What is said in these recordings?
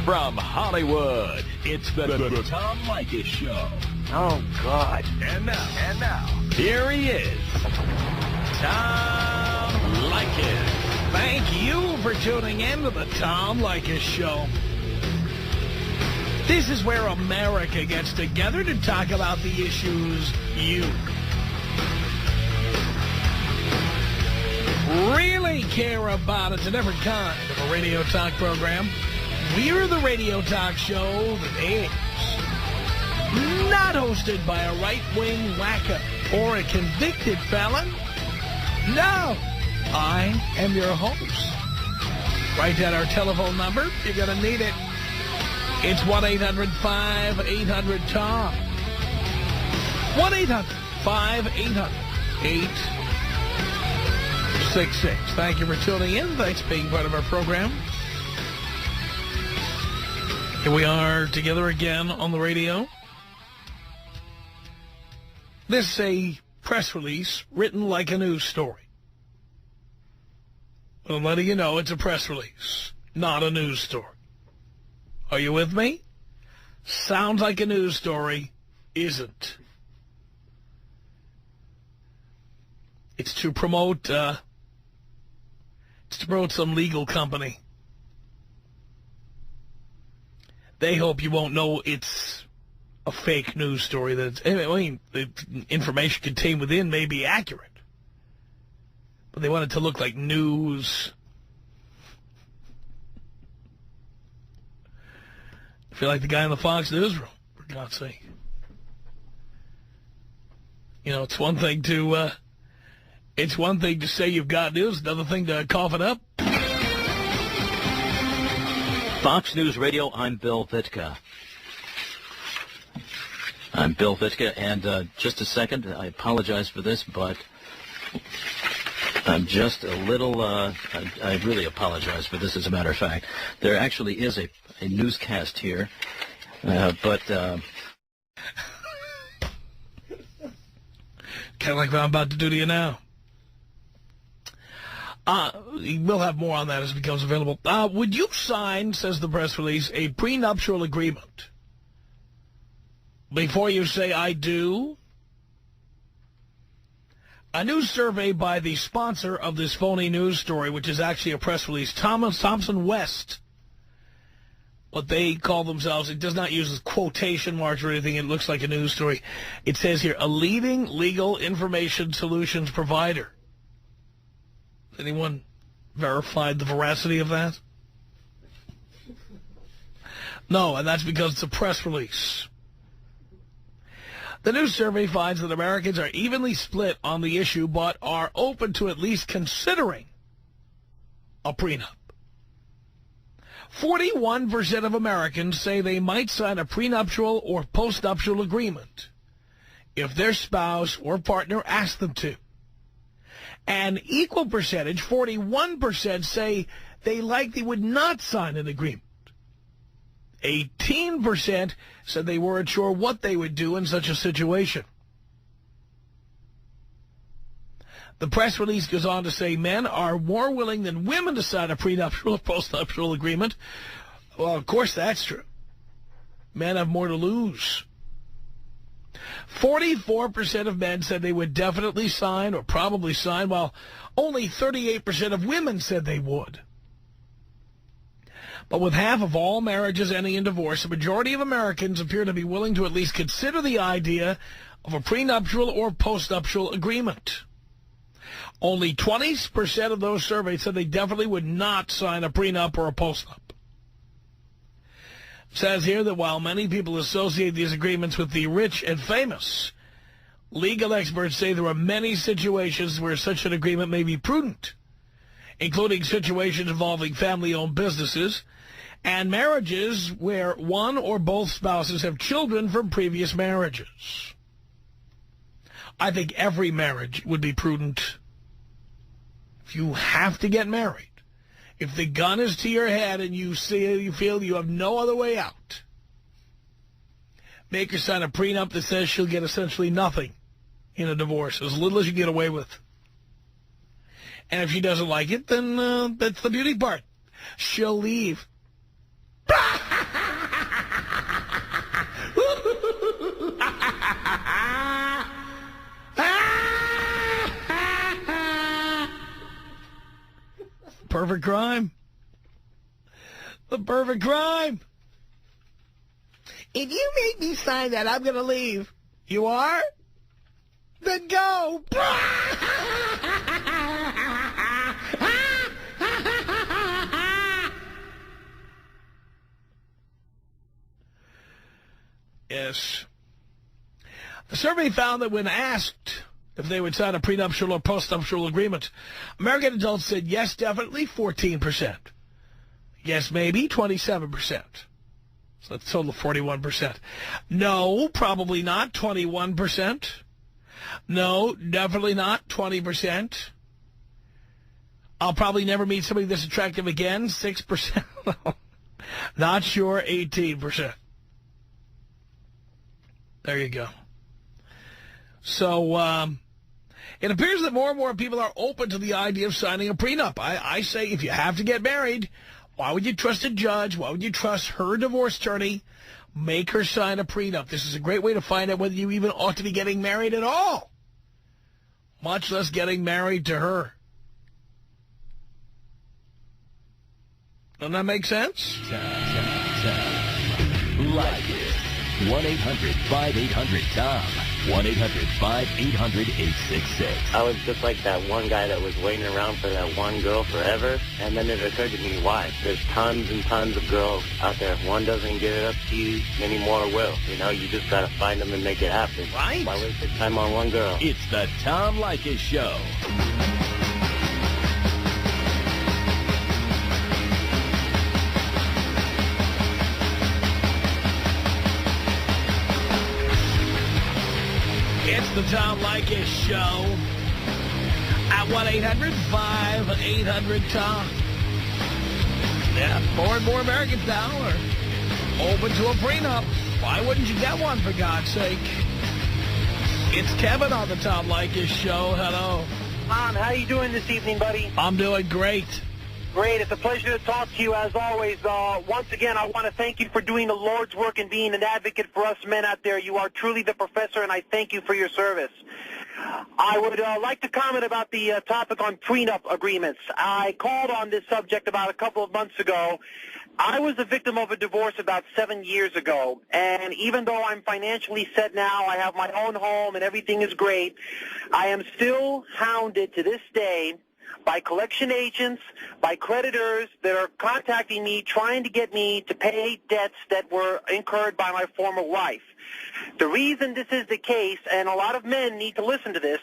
From Hollywood, it's the Tom Leykis Show. Oh, God. And now, here he is, Tom Leykis. Thank you for tuning in to the Tom Leykis Show. This is where America gets together to talk about the issues you really care about. It's a different kind of a radio talk program. We're the radio talk show that is not hosted by a right-wing wacko or a convicted felon. No, I am your host. Write down our telephone number. You're going to need it. It's 1-800-5800-TOM. 1-800-5800-866. Thank you for tuning in. Thanks for being part of our program. Here we are together again on the radio. This is a press release written like a news story. I'm letting you know it's a press release, not a news story. Are you with me? Sounds like a news story, isn't. It's to promote some legal company. They hope you won't know it's a fake news story. The information contained within may be accurate, but they want it to look like news. I feel like the guy in the Fox newsroom, for God's sake. You know, it's one thing to say you've got news, another thing to cough it up. Fox News Radio, I'm Bill Vitka. And just a second, I apologize for this, but I'm just a little, I really apologize for this, as a matter of fact. There actually is a newscast here, but... kind of like what I'm about to do to you now. We'll have more on that as it becomes available. Would you sign, says the press release, a prenuptial agreement before you say I do? A new survey by the sponsor of this phony news story, which is actually a press release, Thomson West, what they call themselves, it does not use quotation marks or anything, it looks like a news story. It says here, a leading legal information solutions provider. Anyone verified the veracity of that? No, and that's because it's a press release. The new survey finds that Americans are evenly split on the issue, but are open to at least considering a prenup. 41% of Americans say they might sign a prenuptial or postnuptial agreement if their spouse or partner asks them to. An equal percentage, 41%, say they likely would not sign an agreement. 18% said they weren't sure what they would do in such a situation. The press release goes on to say men are more willing than women to sign a prenuptial or postnuptial agreement. Well, of course that's true. Men have more to lose. 44% of men said they would definitely sign or probably sign, while only 38% of women said they would. But with half of all marriages ending in divorce, a majority of Americans appear to be willing to at least consider the idea of a prenuptial or postnuptial agreement. Only 20% of those surveyed said they definitely would not sign a prenup or a postnup. It says here that while many people associate these agreements with the rich and famous, legal experts say there are many situations where such an agreement may be prudent, including situations involving family-owned businesses and marriages where one or both spouses have children from previous marriages. I think every marriage would be prudent. If you have to get married, if the gun is to your head and you feel you have no other way out, make her sign a prenup that says she'll get essentially nothing in a divorce, as little as you get away with. And if she doesn't like it, then that's the beauty part. She'll leave. perfect crime. The perfect crime. If you make me sign that, I'm going to leave. You are? Then go. Yes. The survey found that when asked if they would sign a prenuptial or postnuptial agreement, American adults said yes, definitely, 14%. Yes, maybe, 27%. So that's a total of 41%. No, probably not, 21%. No, definitely not, 20%. I'll probably never meet somebody this attractive again, 6%. Not sure, 18%. There you go. So, it appears that more and more people are open to the idea of signing a prenup. I say if you have to get married, why would you trust a judge? Why would you trust her divorce attorney? Make her sign a prenup. This is a great way to find out whether you even ought to be getting married at all, much less getting married to her. Doesn't that make sense? Like it. 1-800-5800-TOM. 1-800-5800-866. I was just like that one guy that was waiting around for that one girl forever, and then it occurred to me, why? There's tons and tons of girls out there. If one doesn't give it up to you, many more will. You know, you just got to find them and make it happen. Right. Why waste your time on one girl? It's the Tom Leykis Show. It's the Tom Leykis Show at 1-800-5800-TOM. Yeah, more and more Americans now are open to a prenup. Why wouldn't you get one, for God's sake? It's Kevin on the Tom Leykis Show. Hello. Tom, how you doing this evening, buddy? I'm doing great. Great. It's a pleasure to talk to you, as always. Once again, I want to thank you for doing the Lord's work and being an advocate for us men out there. You are truly the professor, and I thank you for your service. I would like to comment about the topic on prenup agreements. I called on this subject about a couple of months ago. I was a victim of a divorce about 7 years ago, and even though I'm financially set now, I have my own home and everything is great, I am still hounded to this day by collection agents, by creditors that are contacting me, trying to get me to pay debts that were incurred by my former wife. The reason this is the case, and a lot of men need to listen to this,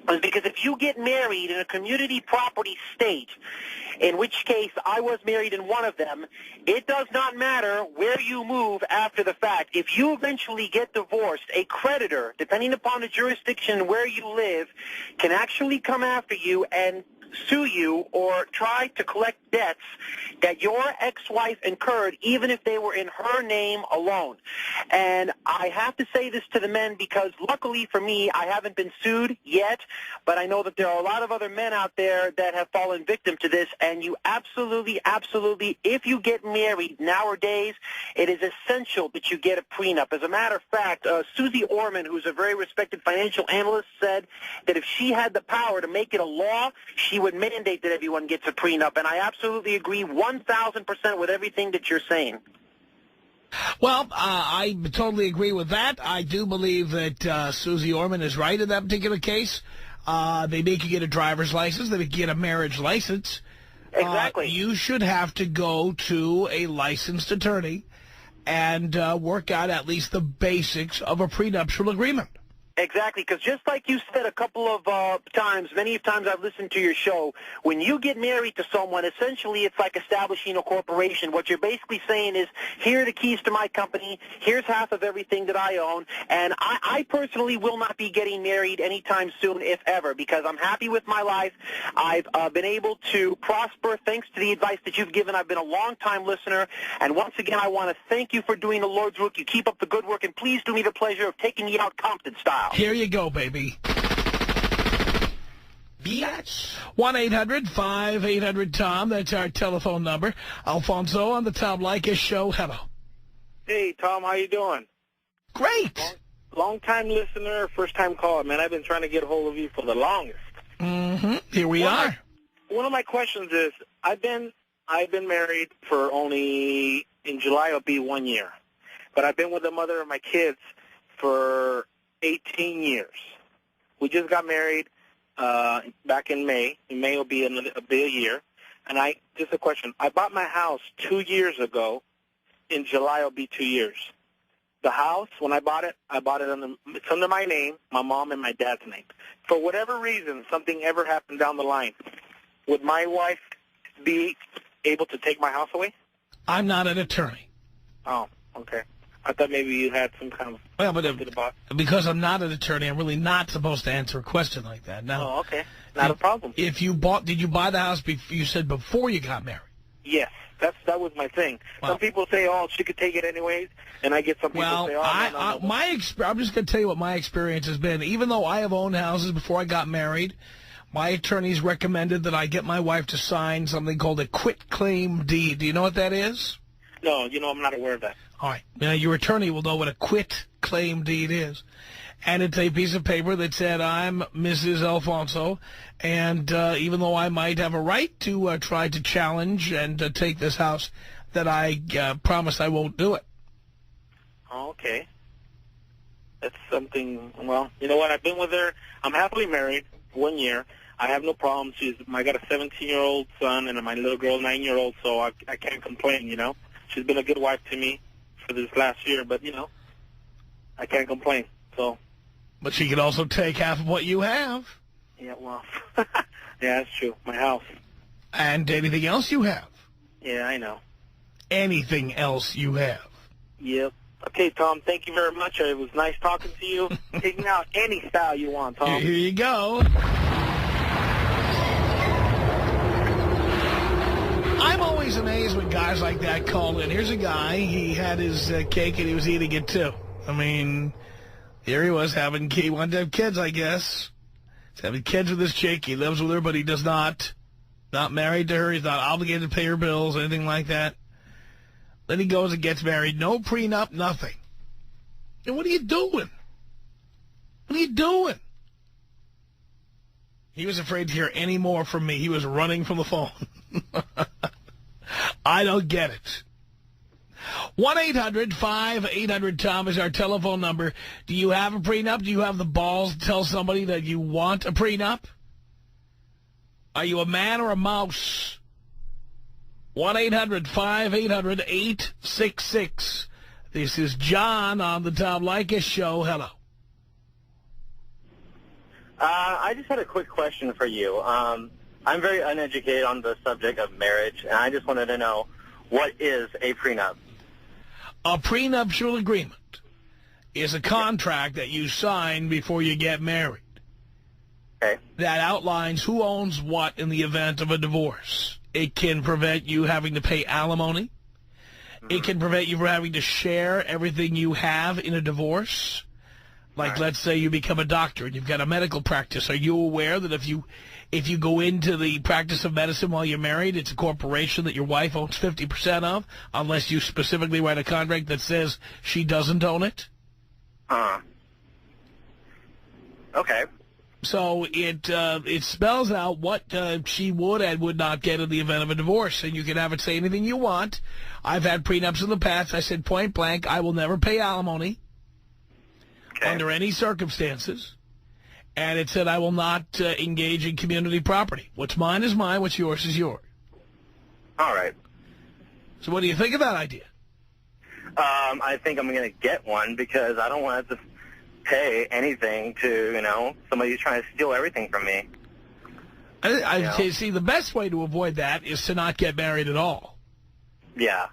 is because if you get married in a community property state, in which case I was married in one of them, it does not matter where you move after the fact. If you eventually get divorced, a creditor, depending upon the jurisdiction where you live, can actually come after you and sue you or try to collect debts that your ex-wife incurred, even if they were in her name alone. And I have to say this to the men because luckily for me, I haven't been sued yet, but I know that there are a lot of other men out there that have fallen victim to this, and you absolutely, if you get married nowadays, it is essential that you get a prenup. As a matter of fact, Susie Orman, who's a very respected financial analyst, said that if she had the power to make it a law, she would mandate that everyone gets a prenup, and I absolutely agree 1,000% with everything that you're saying. Well, I totally agree with that. I do believe that Susie Orman is right in that particular case. They make you get a driver's license. They make you get a marriage license. Exactly. You should have to go to a licensed attorney and work out at least the basics of a prenuptial agreement. Exactly, because just like you said a couple of times, many times I've listened to your show, when you get married to someone, essentially it's like establishing a corporation. What you're basically saying is, here are the keys to my company, here's half of everything that I own, and I personally will not be getting married anytime soon, if ever, because I'm happy with my life. I've been able to prosper thanks to the advice that you've given. I've been a long-time listener, and once again, I want to thank you for doing the Lord's work. You keep up the good work, and please do me the pleasure of taking me out Compton style. Here you go, baby. Biatch. 1-800-5800-TOM. That's our telephone number. Alfonso on the Tom Leykis Show. Hello. Hey, Tom, how you doing? Great. Long-time listener, first-time caller. Man, I've been trying to get a hold of you for the longest. Here we are. one of my questions is, I've been married for only, in July it'll be 1 year. But I've been with the mother of my kids for 18 years. We just got married back in May. In May will be a year. And just a question. I bought my house 2 years ago. In July it'll be 2 years. The house, when I bought it it's under my name, my mom and my dad's name. For whatever reason, something ever happened down the line, would my wife be able to take my house away? I'm not an attorney. Oh, okay. I thought maybe you had some kind of... Well, but because I'm not an attorney, I'm really not supposed to answer a question like that. Now, oh, okay. Not a problem. If you did you buy the house, you said before you got married? Yes. That was my thing. Well, some people say, oh, she could take it anyways, and I get some people say, oh, no. I'm just going to tell you what my experience has been. Even though I have owned houses before I got married, my attorneys recommended that I get my wife to sign something called a quitclaim deed. Do you know what that is? No, I'm not aware of that. All right. Now, your attorney will know what a quitclaim deed is. And it's a piece of paper that said, I'm Mrs. Alfonso, and even though I might have a right to try to challenge and take this house, that I promise I won't do it. Oh, okay. That's something, well, you know what, I've been with her. I'm happily married, 1 year. I have no problems. I got a 17-year-old son and my little girl, 9-year-old, so I can't complain, She's been a good wife to me for this last year, but, I can't complain, so... But she could also take half of what you have. Yeah, well, yeah, that's true. My house. And anything else you have. Yeah, I know. Anything else you have. Yep. Okay, Tom, thank you very much. It was nice talking to you. Take me out any style you want, Tom. Here you go. I'm always amazed when guys like that call in. Here's a guy. He had his cake and he was eating it, too. I mean... Here he was he wanted to have kids, I guess. He's having kids with this chick. He lives with her, but he does not. Not married to her. He's not obligated to pay her bills, anything like that. Then he goes and gets married. No prenup, nothing. And what are you doing? What are you doing? He was afraid to hear any more from me. He was running from the phone. I don't get it. 1-800-5800-TOM is our telephone number. Do you have a prenup? Do you have the balls to tell somebody that you want a prenup? Are you a man or a mouse? 1-800-5800-866. This is John on the Tom Leykis Show. Hello. I just had a quick question for you. I'm very uneducated on the subject of marriage, and I just wanted to know, what is a prenup? A prenuptial agreement is a contract that you sign before you get married. Okay. That outlines who owns what in the event of a divorce. It can prevent you having to pay alimony. It can prevent you from having to share everything you have in a divorce. Like, let's say you become a doctor and you've got a medical practice. Are you aware that if you go into the practice of medicine while you're married, it's a corporation that your wife owns 50% of, unless you specifically write a contract that says she doesn't own it? Okay. So it spells out what she would and would not get in the event of a divorce, and you can have it say anything you want. I've had prenups in the past. I said point blank, I will never pay alimony under any circumstances. And it said I will not engage in community property. What's mine is mine. What's yours is yours. All right. So what do you think of that idea? I think I'm going to get one because I don't want to pay anything to, somebody who's trying to steal everything from me. See, the best way to avoid that is to not get married at all. Yeah.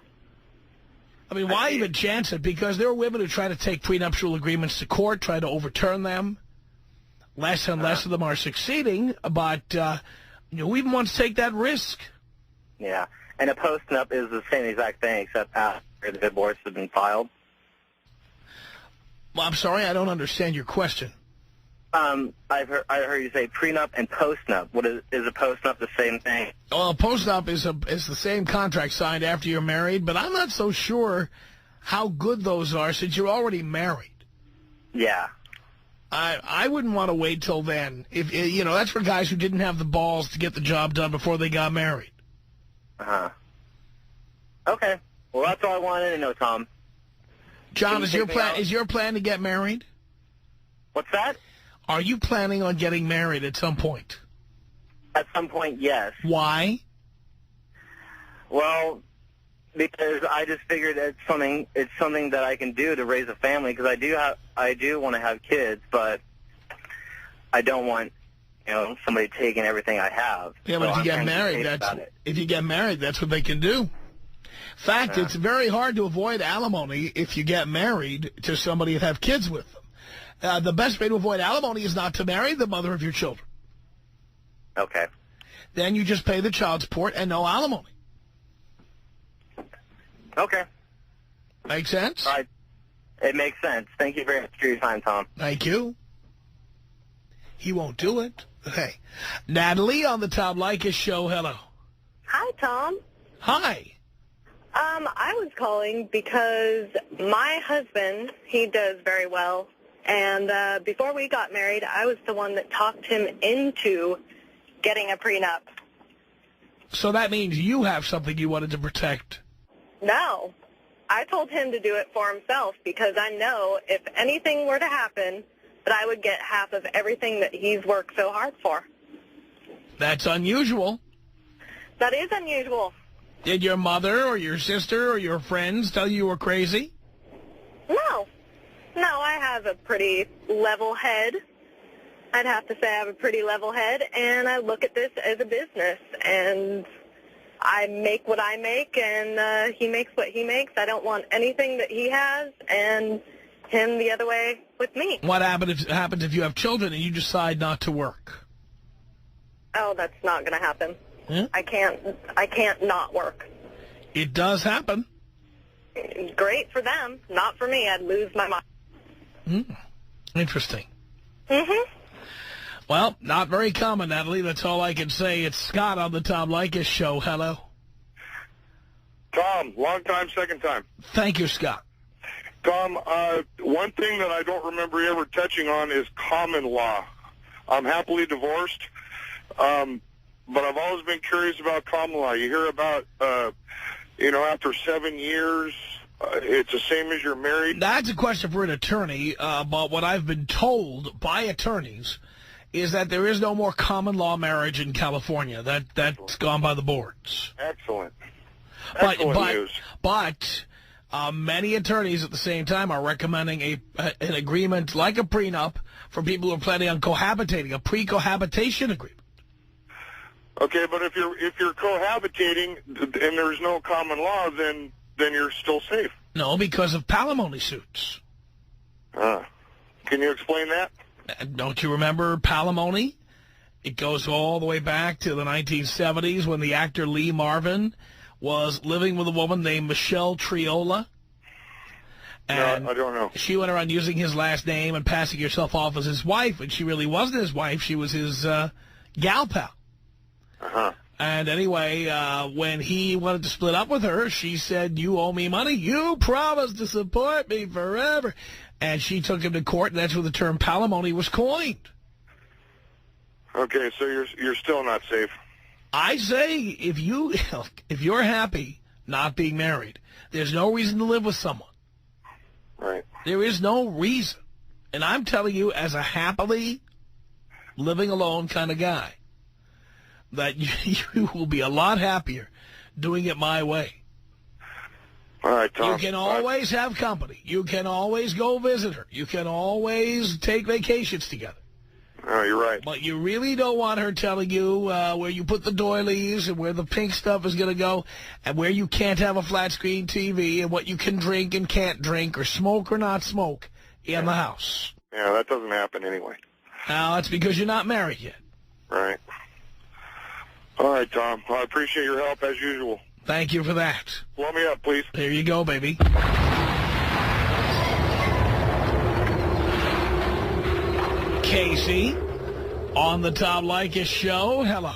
I mean, why even chance it? Because there are women who try to take prenuptial agreements to court, try to overturn them. Less and less of them are succeeding, but who even wants to take that risk? Yeah, and a postnup is the same exact thing, except after the divorce has been filed. Well, I'm sorry, I don't understand your question. I heard you say prenup and postnup. What is a postnup the same thing? Well, a postnup is the same contract signed after you're married, but I'm not so sure how good those are since you're already married. Yeah. I wouldn't want to wait till then. If you know, that's for guys who didn't have the balls to get the job done before they got married. Uh-huh. Okay. Well, that's all I wanted to know, Tom. John, is your plan to get married? What's that? Are you planning on getting married at some point? At some point, yes. Why? Well, because I just figured it's something that I can do to raise a family, because I do want to have kids, but I don't want, you know, somebody taking everything I have. Yeah, but if you get married, that's what they can do. In fact, it's very hard to avoid alimony if you get married to somebody and have kids with them. The best way to avoid alimony is not to marry the mother of your children. Okay. Then you just pay the child support and no alimony. Okay. Make sense? It makes sense. Thank you very much for your time, Tom. Thank you. He won't do it. Hey. Natalie on the Tom Leykis Show. Hello. Hi, Tom. Hi. I was calling because my husband, he does very well, and before we got married, I was the one that talked him into getting a prenup. So that means you have something you wanted to protect. No. I told him to do it for himself because I know if anything were to happen, that I would get half of everything that he's worked so hard for. That's unusual. That is unusual. Did your mother or your sister or your friends tell you were crazy? No. No, I have a pretty level head. I'd have to say I have a pretty level head, and I look at this as a business, and I make what I make, and he makes what he makes. I don't want anything that he has, and him the other way with me. What happens if you have children and you decide not to work? Oh, that's not going to happen. Yeah? I can't not work. It does happen. Great for them, not for me. I'd lose my mind. Interesting. Mm-hmm. Well, not very common, Natalie. That's all I can say. It's Scott on the Tom Leykis Show. Hello. Tom, long time, second time. Thank you, Scott. Tom, one thing that I don't remember you ever touching on is common law. I'm happily divorced, but I've always been curious about common law. You hear about, after 7 years, it's the same as you're married. That's a question for an attorney, but what I've been told by attorneys is that there is no more common law marriage in California. That's gone by the boards. Excellent. Excellent news. But many attorneys at the same time are recommending an agreement like a prenup for people who are planning on cohabitating, a pre-cohabitation agreement. Okay, but if you're cohabitating and there's no common law, then you're still safe. No, because of palimony suits. Can you explain that? Don't you remember palimony? It goes all the way back to the 1970s when the actor Lee Marvin was living with a woman named Michelle Triola. And no, I don't know. She went around using his last name and passing herself off as his wife, and she really wasn't his wife. She was his gal pal. Uh-huh. And anyway, when he wanted to split up with her, she said, "You owe me money. You promised to support me forever." And she took him to court, and that's where the term palimony was coined. Okay, so you're still not safe. I say if you're happy not being married, there's no reason to live with someone. Right. There is no reason. And I'm telling you, as a happily living alone kind of guy, that you will be a lot happier doing it my way. All right, Tom. You can always have company. You can always go visit her. You can always take vacations together. Oh, you're right. But you really don't want her telling you where you put the doilies and where the pink stuff is going to go and where you can't have a flat-screen TV and what you can drink and can't drink or smoke or not smoke in the house. Yeah, that doesn't happen anyway. Now, that's because you're not married yet. Right. All right, Tom. Well, I appreciate your help as usual. Thank you for that. Blow me up, please. There you go, baby. Casey on the Tom Leykis Show. Hello.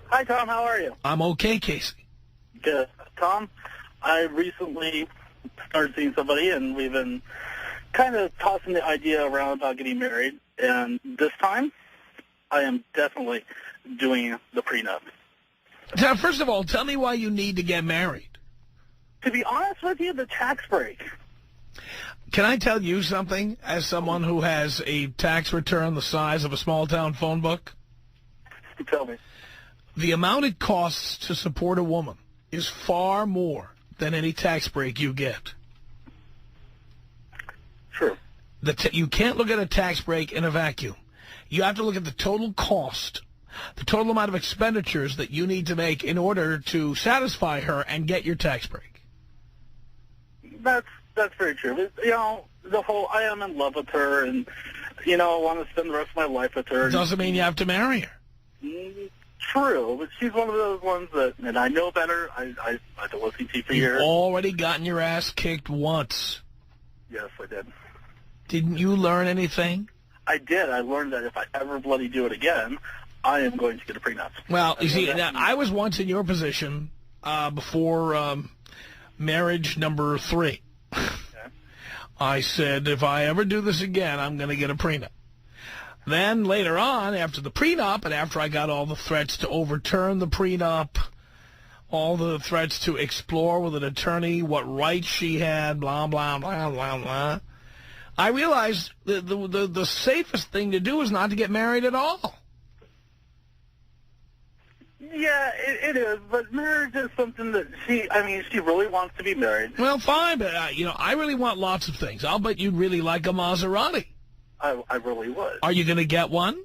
Hi, Tom. How are you? I'm okay, Casey. Good. Tom, I recently started seeing somebody, and we've been kind of tossing the idea around about getting married, and this time I am definitely doing the prenup. Now, first of all, tell me why you need to get married. To be honest with you, the tax break. Can I tell you something, as someone who has a tax return the size of a small-town phone book? Tell me. The amount it costs to support a woman is far more than any tax break you get. True. You can't look at a tax break in a vacuum. You have to look at the total cost, the total amount of expenditures that you need to make in order to satisfy her and get your tax break. That's very true. But, you know, the whole I am in love with her and, you know, I want to spend the rest of my life with her. Doesn't mean you have to marry her. True, but she's one of those ones that, and I know better. I've been listening to you for years. You've already gotten your ass kicked once. Yes, I did. Didn't you learn anything? I did. I learned that if I ever bloody do it again, I am going to get a prenup. Well, you see, now, I was once in your position before marriage number 3. Okay. I said, if I ever do this again, I'm going to get a prenup. Then later on, after the prenup, and after I got all the threats to overturn the prenup, all the threats to explore with an attorney what rights she had, blah, blah, blah, blah, blah, I realized the safest thing to do is not to get married at all. Yeah, it is, but marriage is something that she really wants to be married. Well, fine, but, you know, I really want lots of things. I'll bet you'd really like a Maserati. I really would. Are you going to get one?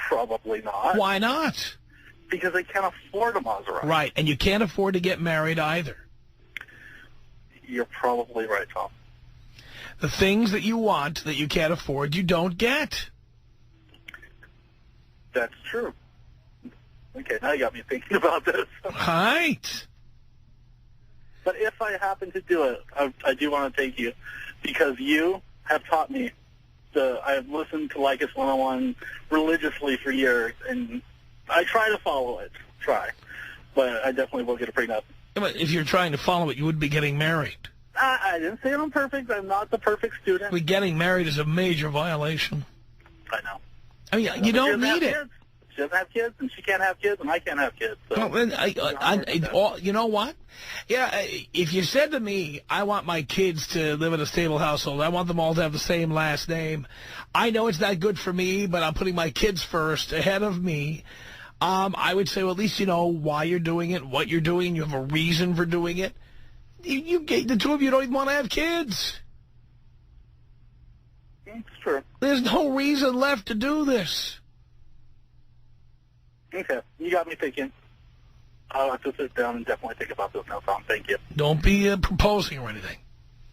Probably not. Why not? Because I can't afford a Maserati. Right, and you can't afford to get married either. You're probably right, Tom. The things that you want that you can't afford, you don't get. That's true. Okay, now you got me thinking about this. Right. But if I happen to do it, I do want to thank you because you have taught me. I've listened to Leykis 101 religiously for years, and I try to follow it. But I definitely will get a prenup. But if you're trying to follow it, you wouldn't be getting married. I didn't say I'm perfect. I'm not the perfect student. But getting married is a major violation. I know. I mean, you don't need it. Kids. She doesn't have kids, and she can't have kids, and I can't have kids. So. Well, you know what? Yeah, if you said to me, I want my kids to live in a stable household, I want them all to have the same last name, I know it's not good for me, but I'm putting my kids first ahead of me, I would say, well, at least you know why you're doing it, what you're doing, you have a reason for doing it. The two of you don't even want to have kids. It's true. There's no reason left to do this. Okay, you got me thinking. I'll have to sit down and definitely think about this now, Tom. Thank you. Don't be proposing or anything.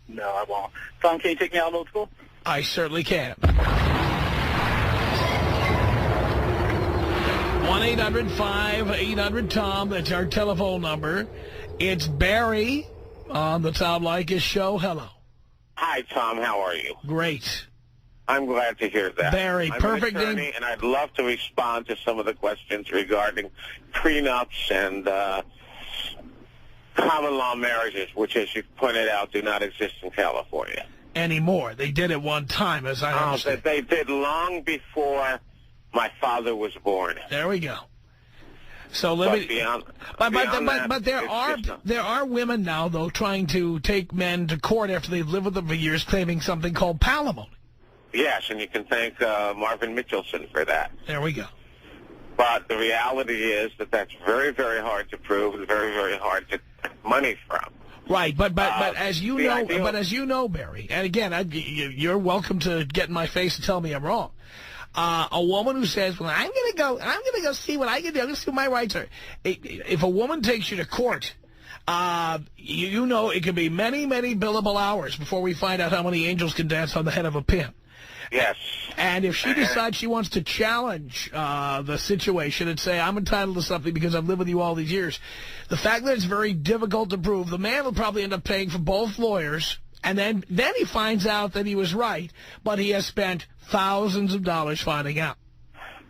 No, I won't. Tom, can you take me out of old school? I certainly can. 1-800-5800-TOM. That's our telephone number. It's Barry on the Tom Leykis Show. Hello. Hi, Tom. How are you? Great. I'm glad to hear that. Barry, I'm perfect an attorney, and I'd love to respond to some of the questions regarding prenups and common law marriages, which, as you pointed out, do not exist in California anymore. They did at one time, as I understand. They did long before my father was born. There we go. So but there are women now, though, trying to take men to court after they've lived with them for years, claiming something called palimony. Yes, and you can thank Marvin Mitchelson for that. There we go. But the reality is that that's very, very hard to prove and very, very hard to get money from. Right, but as you know, Barry, and again, you're welcome to get in my face and tell me I'm wrong. A woman who says, "Well, I'm gonna go see what I can do. I'm gonna see what my rights are." If a woman takes you to court, you know it could be many, many billable hours before we find out how many angels can dance on the head of a pin. Yes. And if she decides she wants to challenge the situation and say, I'm entitled to something because I've lived with you all these years, the fact that it's very difficult to prove, the man will probably end up paying for both lawyers, and then he finds out that he was right, but he has spent thousands of dollars finding out.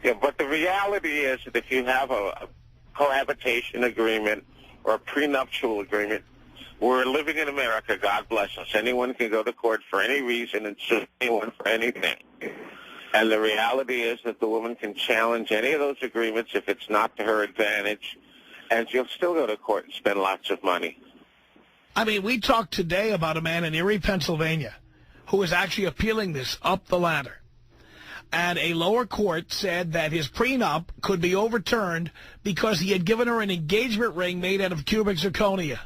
Yeah, but the reality is that if you have a cohabitation agreement or a prenuptial agreement, we're living in America, God bless us. Anyone can go to court for any reason and sue anyone for anything. And the reality is that the woman can challenge any of those agreements if it's not to her advantage, and she'll still go to court and spend lots of money. I mean, we talked today about a man in Erie, Pennsylvania, who is actually appealing this up the ladder. And a lower court said that his prenup could be overturned because he had given her an engagement ring made out of cubic zirconia.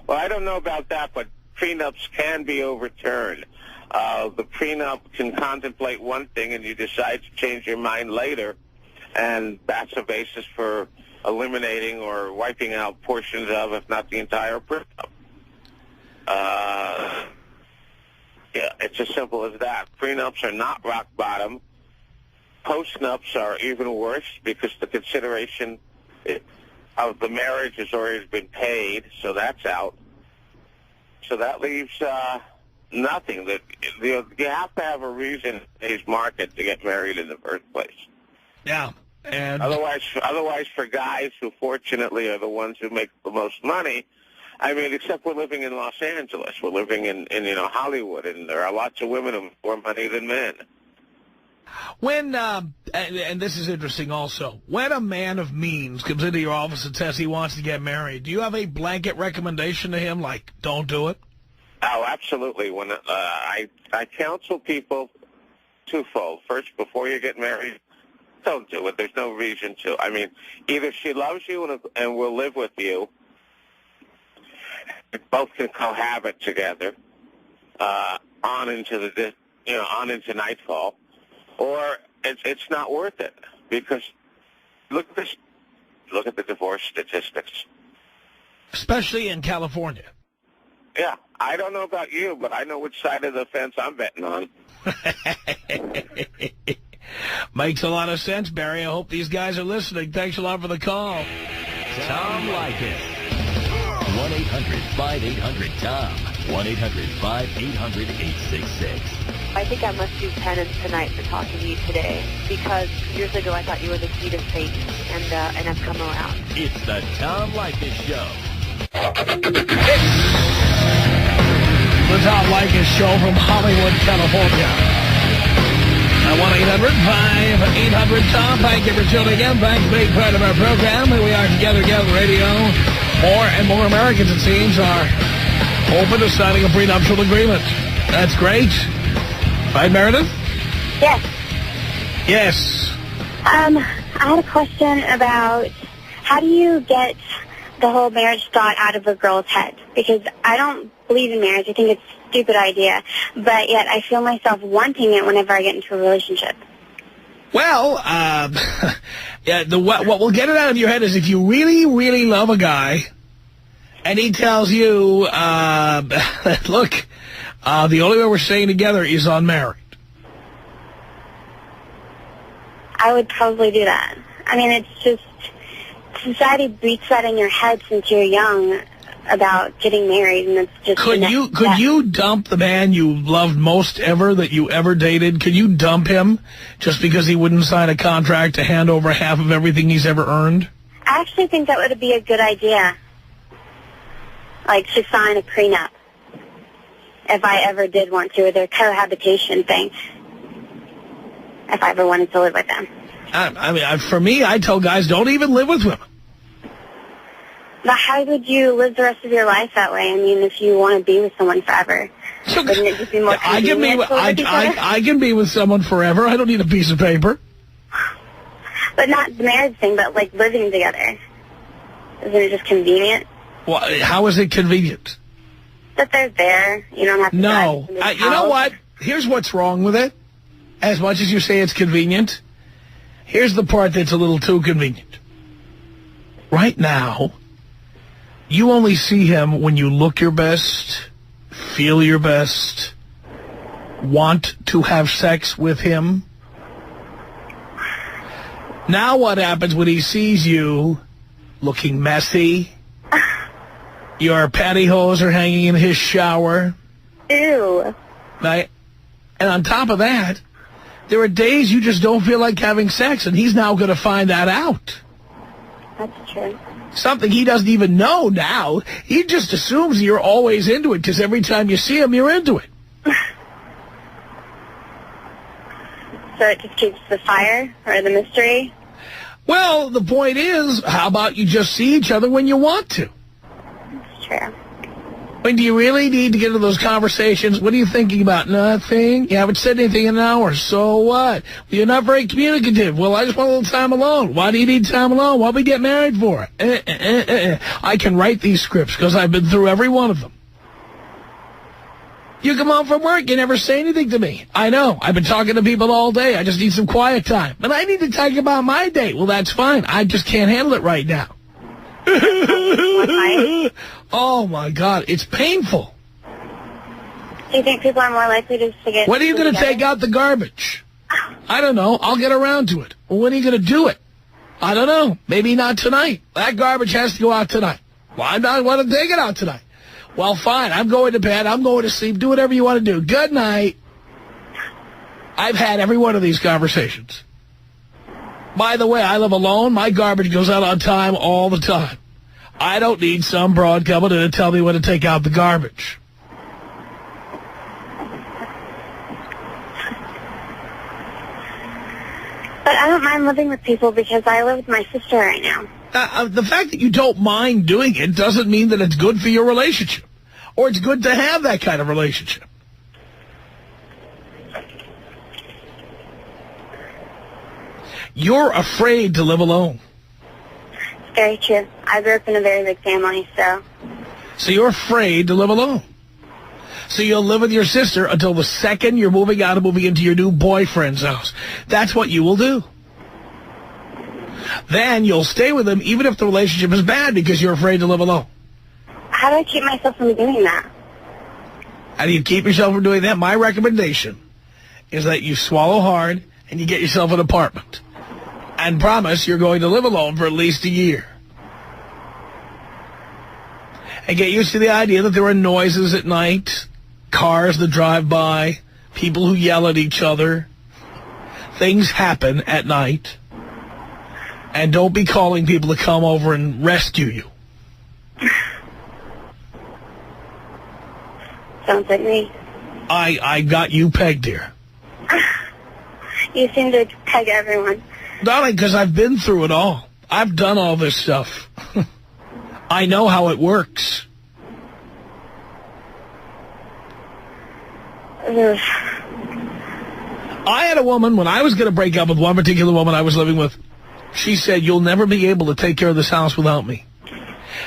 Well, I don't know about that, but prenups can be overturned. The prenup can contemplate one thing, and you decide to change your mind later, and that's a basis for eliminating or wiping out portions of, if not the entire prenup. Yeah, it's as simple as that. Prenups are not rock bottom. Postnups are even worse because the consideration of the marriage has already been paid, so that's out. So that leaves nothing. You have to have a reason in today's market to get married in the first place. Yeah. And otherwise, for guys who fortunately are the ones who make the most money, I mean, except we're living in Los Angeles, we're living in Hollywood, and there are lots of women who have more money than men. When, and this is interesting also, when a man of means comes into your office and says he wants to get married, do you have a blanket recommendation to him, like, don't do it? Oh, absolutely. When I counsel people twofold. First, before you get married, don't do it. There's no reason to. I mean, either she loves you and will live with you, both can cohabit together on into nightfall, or it's not worth it, because look at the divorce statistics, especially in California. Yeah, I don't know about you, but I know which side of the fence I'm betting on. Makes a lot of sense, Barry. I hope these guys are listening. Thanks a lot for the call. Tom Leykis. 1-800-5800-TOM. 1-800-5800-866. I think I must do penance tonight for talking to you today, because years ago I thought you were the seed of Satan, and I've come around. It's the Tom Leykis Show. The Tom Leykis Show from Hollywood, California. 1-800-5800-TOM. Thank you for tuning in. Thanks for being part of our program. Here we are together radio. More and more Americans, it seems, are open to signing a prenuptial agreement. That's great. Right, Meredith? Yes. Yes. I had a question about how do you get the whole marriage thought out of a girl's head? Because I don't believe in marriage. I think it's a stupid idea. But yet I feel myself wanting it whenever I get into a relationship. Well, yeah, what will get it out of your head is if you really, really love a guy and he tells you, look, the only way we're staying together is unmarried. I would probably do that. I mean, it's just society beats that in your head since you're young about getting married, and it's just... Could you dump the man you loved most ever that you ever dated? Could you dump him just because he wouldn't sign a contract to hand over half of everything he's ever earned? I actually think that would be a good idea. Like, to sign a prenup. If I ever did want to, or their cohabitation thing. If I ever wanted to live with them. I mean, for me, I tell guys, don't even live with women. But how would you live the rest of your life that way? I mean, if you want to be with someone forever, wouldn't it just be more convenient? I can be with someone forever. I don't need a piece of paper. But not the marriage thing, but like living together. Isn't it just convenient? Well, how is it convenient? That they're there. You don't have to... No. You know what? Here's what's wrong with it. As much as you say it's convenient, here's the part that's a little too convenient. Right now, you only see him when you look your best, feel your best, want to have sex with him. Now what happens when he sees you looking messy? Your pantyhose are hanging in his shower. Ew. Right? And on top of that, there are days you just don't feel like having sex, and he's now going to find that out. That's true. Something he doesn't even know now. He just assumes you're always into it because every time you see him, you're into it. So it just keeps the fire or the mystery? Well, the point is, how about you just see each other when you want to? That's true. When do you really need to get into those conversations? What are you thinking about? Nothing? You haven't said anything in an hour. So what? Well, you're not very communicative. Well, I just want a little time alone. Why do you need time alone? Why we get married for? I can write these scripts because I've been through every one of them. You come home from work, you never say anything to me. I know. I've been talking to people all day. I just need some quiet time. But I need to talk about my day. Well, that's fine. I just can't handle it right now. Oh, my God. It's painful. Do you think people are more likely to get... When are you going to take out the garbage? I don't know. I'll get around to it. Well, when are you going to do it? I don't know. Maybe not tonight. That garbage has to go out tonight. Well, I'm not going to take it out tonight. Well, fine. I'm going to bed. I'm going to sleep. Do whatever you want to do. Good night. I've had every one of these conversations. By the way, I live alone. My garbage goes out on time all the time. I don't need some broad coming in to tell me when to take out the garbage. But I don't mind living with people because I live with my sister right now. The fact that you don't mind doing it doesn't mean that it's good for your relationship. Or it's good to have that kind of relationship. You're afraid to live alone. It's very true. I grew up in a very big family, so... So you're afraid to live alone. So you'll live with your sister until the second you're moving out and moving into your new boyfriend's house. That's what you will do. Then you'll stay with him even if the relationship is bad because you're afraid to live alone. How do I keep myself from doing that? How do you keep yourself from doing that? My recommendation is that you swallow hard and you get yourself an apartment. And promise you're going to live alone for at least a year. And get used to the idea that there are noises at night, cars that drive by, people who yell at each other. Things happen at night. And don't be calling people to come over and rescue you. Sounds like me. I got you pegged here. You seem to peg everyone. Darling, because I've been through it all. I've done all this stuff. I know how it works. I had a woman, when I was going to break up with one particular woman I was living with, she said, you'll never be able to take care of this house without me.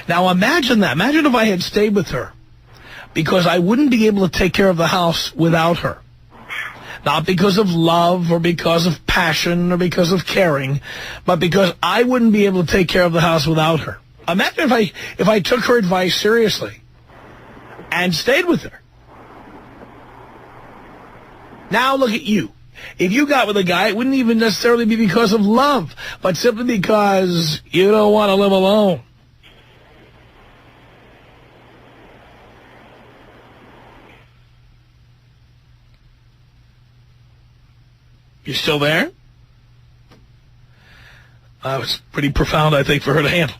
Now imagine that. Imagine if I had stayed with her because I wouldn't be able to take care of the house without her. Not because of love or because of passion or because of caring, but because I wouldn't be able to take care of the house without her. Imagine if I took her advice seriously and stayed with her. Now look at you. If you got with a guy, it wouldn't even necessarily be because of love, but simply because you don't want to live alone. You still there? That was pretty profound, I think, for her to handle.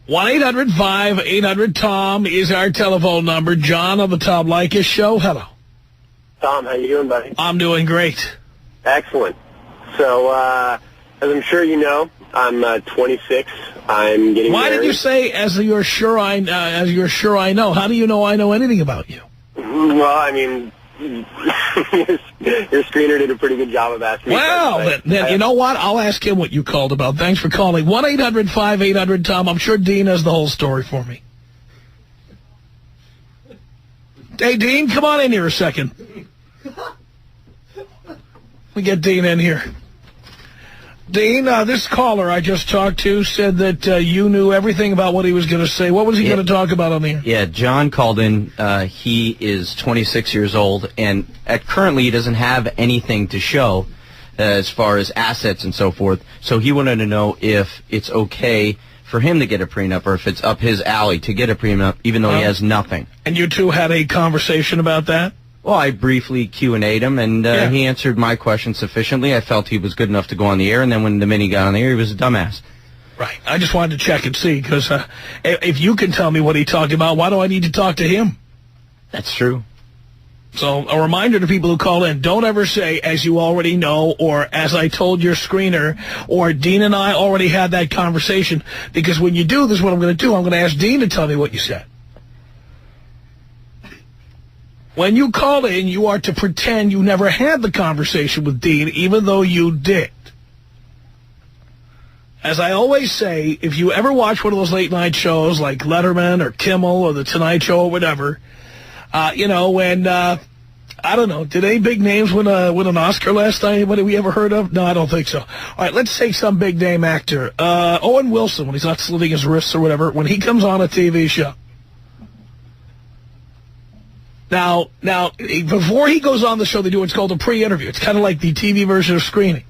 1-800-5800-TOM is our telephone number. John on the Tom Leykis Show. Hello. Tom, how you doing, buddy? I'm doing great. Excellent. So, as I'm sure you know, I'm 26. I'm getting Why married. did you say, as you're sure I know? How do you know I know anything about you? Well, I mean, your screener did a pretty good job of asking me. Well, then you know what? I'll ask him what you called about. Thanks for calling. 1-800-5800-TOM. I'm sure Dean has the whole story for me. Hey, Dean, come on in here a second. We get Dean in here. Dean, this caller I just talked to said that you knew everything about what he was going to say. What was he going to talk about on the air? Yeah, John called in. He is 26 years old, and currently he doesn't have anything to show as far as assets and so forth. So he wanted to know if it's okay for him to get a prenup or if it's up his alley to get a prenup, even though he has nothing. And you two had a conversation about that? Well, I briefly Q&A'd him, and he answered my question sufficiently. I felt he was good enough to go on the air, and then when the minute he got on the air, he was a dumbass. Right. I just wanted to check and see, because if you can tell me what he talked about, why do I need to talk to him? That's true. So a reminder to people who call in, don't ever say, as you already know, or as I told your screener, or Dean and I already had that conversation, because when you do, this is what I'm going to do. I'm going to ask Dean to tell me what you said. When you call in, you are to pretend you never had the conversation with Dean, even though you did. As I always say, if you ever watch one of those late-night shows like Letterman or Kimmel or The Tonight Show or whatever, you know, when, I don't know, did any big names win an Oscar last night? Anybody we ever heard of? No, I don't think so. All right, let's take some big-name actor. Owen Wilson, when he's not slitting his wrists or whatever, when he comes on a TV show. Now, before he goes on the show, they do what's called a pre-interview. It's kind of like the TV version of screening.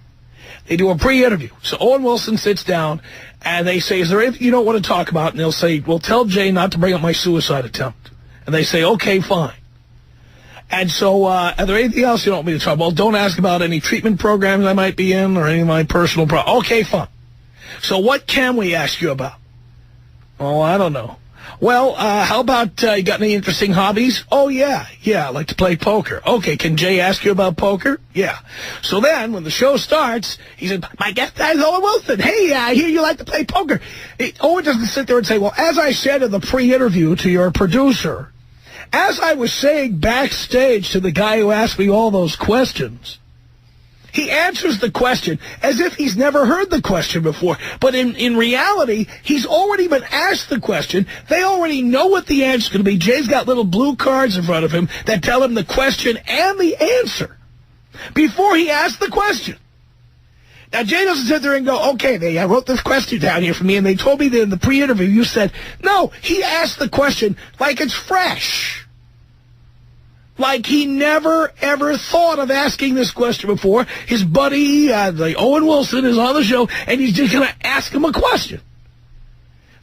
They do a pre-interview. So Owen Wilson sits down, and they say, is there anything you don't want to talk about? And they'll say, well, tell Jay not to bring up my suicide attempt. And they say, okay, fine. And so, are there anything else you don't want me to talk about? Well, don't ask about any treatment programs I might be in or any of my personal problems. Okay, fine. So what can we ask you about? Oh, I don't know. Well, how about, you got any interesting hobbies? Oh, yeah, I like to play poker. Okay, can Jay ask you about poker? Yeah. So then, when the show starts, he said, my guest is Owen Wilson. Hey, I hear you like to play poker. Owen doesn't sit there and say, well, as I said in the pre-interview to your producer, as I was saying backstage to the guy who asked me all those questions, he answers the question as if he's never heard the question before. But in reality, he's already been asked the question. They already know what the answer's going to be. Jay's got little blue cards in front of him that tell him the question and the answer before he asks the question. Now, Jay doesn't sit there and go, okay, I wrote this question down here for me, and they told me that in the pre-interview you said, no, he asked the question like it's fresh. Like he never, ever thought of asking this question before. His buddy, Owen Wilson, is on the show, and he's just going to ask him a question.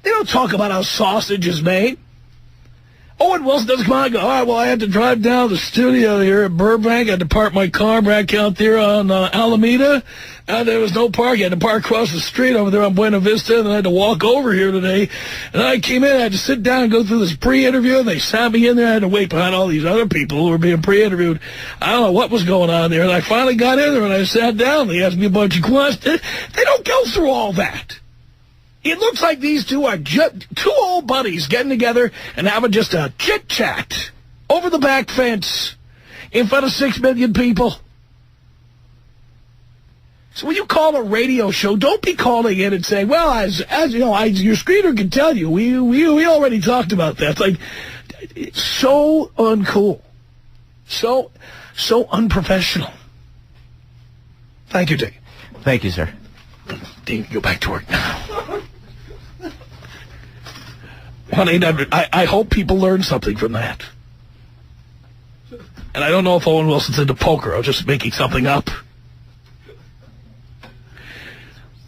They don't talk about how sausage is made. Owen Wilson doesn't come out and go, all right, well, I had to drive down to the studio here at Burbank. I had to park my car back out there on Alameda. There was no parking. I had to park across the street over there on Buena Vista, and then I had to walk over here today. And I came in, I had to sit down and go through this pre-interview, and they sat me in there. I had to wait behind all these other people who were being pre-interviewed. I don't know what was going on there. And I finally got in there, and I sat down. They asked me a bunch of questions. They don't go through all that. It looks like these two are just two old buddies getting together and having just a chit-chat over the back fence in front of 6 million people. So when you call a radio show, don't be calling in and saying, well, as you know, your screener can tell you, we already talked about that. It's so uncool. So unprofessional. Thank you, Dick. Thank you, sir. Dean, go back to work now. 1-800. I hope people learn something from that. And I don't know if Owen Wilson's into poker. I was just making something up.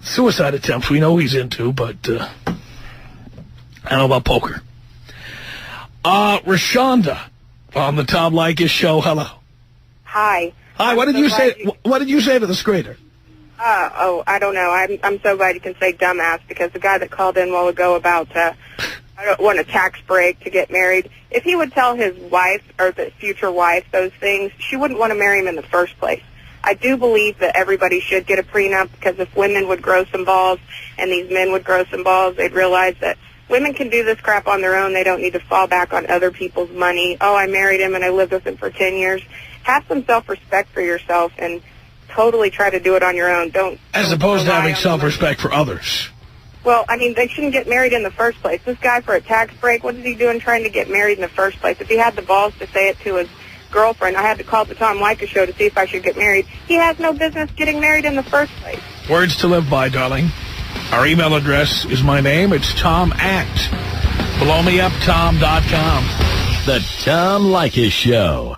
Suicide attempts, we know he's into, but I don't know about poker. Rashonda on the Tom Leykis Show. Hello. Hi. Hi. What did you say? What did you say to the screener? I don't know. I'm so glad you can say dumbass, because the guy that called in a while ago about I don't want a tax break to get married. If he would tell his wife or the future wife those things, she wouldn't want to marry him in the first place. I do believe that everybody should get a prenup, because if women would grow some balls and these men would grow some balls, they'd realize that women can do this crap on their own. They don't need to fall back on other people's money. Oh, I married him and I lived with him for 10 years. Have some self-respect for yourself and totally try to do it on your own. As opposed to having self-respect for others. Well, I mean, they shouldn't get married in the first place. This guy, for a tax break, what is he doing trying to get married in the first place? If he had the balls to say it to his girlfriend, I had to call the Tom Leykis Show to see if I should get married. He has no business getting married in the first place. Words to live by, darling. Our email address is my name. It's Tom@blowmeuptom.com. The Tom Leykis Show.